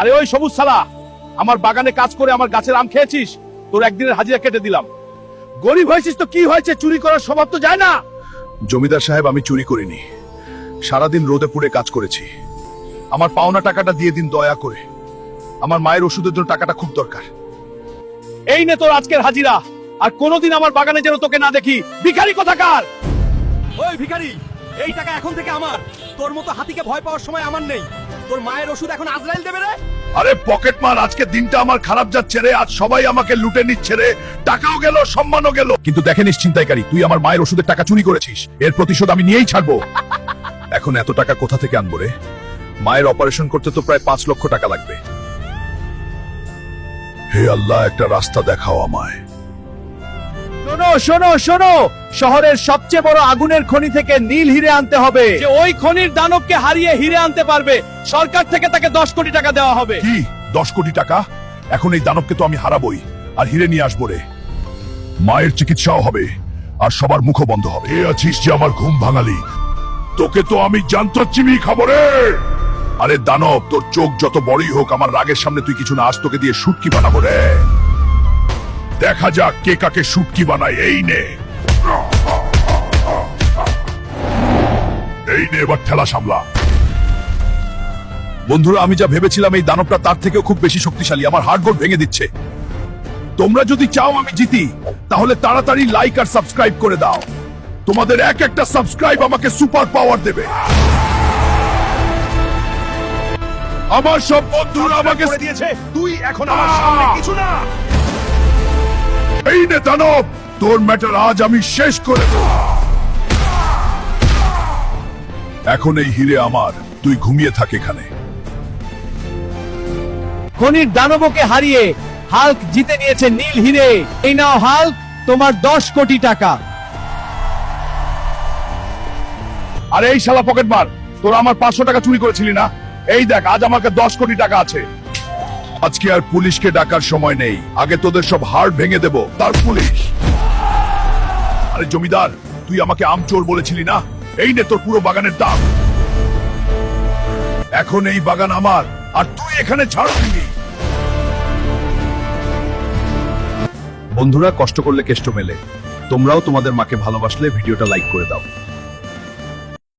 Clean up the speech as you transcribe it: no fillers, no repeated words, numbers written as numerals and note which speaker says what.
Speaker 1: আরে ওই সবুজ শালা, আমার বাগানে কাজ করে আমার গাছের আম খেয়েছিস, তোর একদিনের হাজিরা কেটে দিলাম। গরিব হয়েছিস তো কি হয়েছে, চুরি করার স্বভাব তো যায় না।
Speaker 2: জমিদার সাহেব, আমি চুরি করিনি, সারাদিন রোদে পুড়ে কাজ করেছি। আমার পাওনা টাকাটা দিয়ে দিন দয়া করে, আমার মায়ের ওষুধের জন্য টাকাটা খুব দরকার।
Speaker 1: এই নে তোর আজকের হাজিরা, আর কোনোদিন আমার বাগানে যেন তোকে না দেখি, ভিখারি কোথাকার।
Speaker 3: ওই ভিখারি, এই টাকা এখন থেকে আমার। তোর মতো হাতিকে ভয় পাওয়ার সময় আমার নেই। তোর মায়ের ওষুধ এখন আজরাইল দেবে রে।
Speaker 2: আরে পকেট মার, আজকে দিনটা আমার খারাপ যাচ্ছে রে। আজ সবাই আমাকে লুটে নিচ্ছে রে, টাকাও গেল, সম্মানও গেল। কিন্তু দেখে নিস ছিনতাইকারী, তুই আমার মায়ের ওষুধের টাকা চুরি করেছিস, এর প্রতিশোধ আমি নিয়েই ছাড়বো। এখন এত টাকা কোথা থেকে আনবো রে? মায়ের অপারেশন করতে তো প্রায় 5 লক্ষ টাকা লাগবে। হে আল্লাহ, একটা রাস্তা দেখাও আমায়।
Speaker 1: শোনো শোনো শোনো, শহরের সবচেয়ে বড় আগুনের খনি থেকে নীল হিরে আনতে হবে। যে ওই খনির দানবকে হারিয়ে হিরে আনতে পারবে, সরকার থেকে তাকে 10 কোটি টাকা দেওয়া হবে।
Speaker 2: কি 10 কোটি টাকা? এখন এই দানবকে তো আমি হারাবই, আর হিরে নিয়ে আসবো রে। মায়ের চিকিৎসাও হবে, আর সবার মুখও বন্ধ হবে। এ আছিস যে আমার ঘুম ভাঙালি, তোকে তো আমি জানতো চিমি খাবো রে। আরে দানব, তোর চোখ যত বড়ই হোক, আমার রাগের সামনে তুই কিছু না। আজ তোকে দিয়ে শুটকি বানাবো রে। দেখা যাক কে কাকে শুটকি বানায়। এই নে, এই নে, এবার ঠেলা সামলা। বন্ধুরা, আমি যা ভেবেছিলাম এই দানবটা তার থেকেও খুব বেশি শক্তিশালী, আমার হার্টবোর্ড ভেঙে দিচ্ছে। তোমরা যদি চাও আমি জিতি, তাহলে তাড়াতাড়ি লাইক আর সাবস্ক্রাইব করে দাও। তোমাদের এক একটা সাবস্ক্রাইব আমাকে সুপার পাওয়ার দেবে। আমার সব বন্ধুরা আমাকে
Speaker 1: দিয়েছে, তুই এখন আমার সামনে কিছু না।
Speaker 2: এই নে দানব, তোর ম্যাটার আজ আমি শেষ করে দেব। এখন এই হিরে আমার, তুই ঘুমিয়ে থাক এখানে।
Speaker 1: খনির দানবকে হারিয়ে হাল্ক জিতে নিয়েছে নীল হিরে। এই নাও হাল্ক, তোমার 10 কোটি টাকা।
Speaker 2: আরে এই শালা পকেট মার, তোরা আমার 500 টাকা চুরি করেছিলি না? এই দেখ, আজ আমাকে 10 কোটি টাকা আছে। আজকে আর পুলিশকে ডাকার সময় নেই, আগে তোদের সব হাড় ভেঙে দেব, তার পুলিশ। আরে জমিদার, তুই আমাকে আমচোর বলেছিলি না? এই নে তোর পুরো বাগানের দাম। এখন এই বাগান আমার, আর তুই এখানে ছাড়বি। বন্ধুরা, কষ্ট করলে কেষ্ট মেলে। তোমরাও তোমাদের মাকে ভালোবাসলে ভিডিওটা লাইক করে দাও।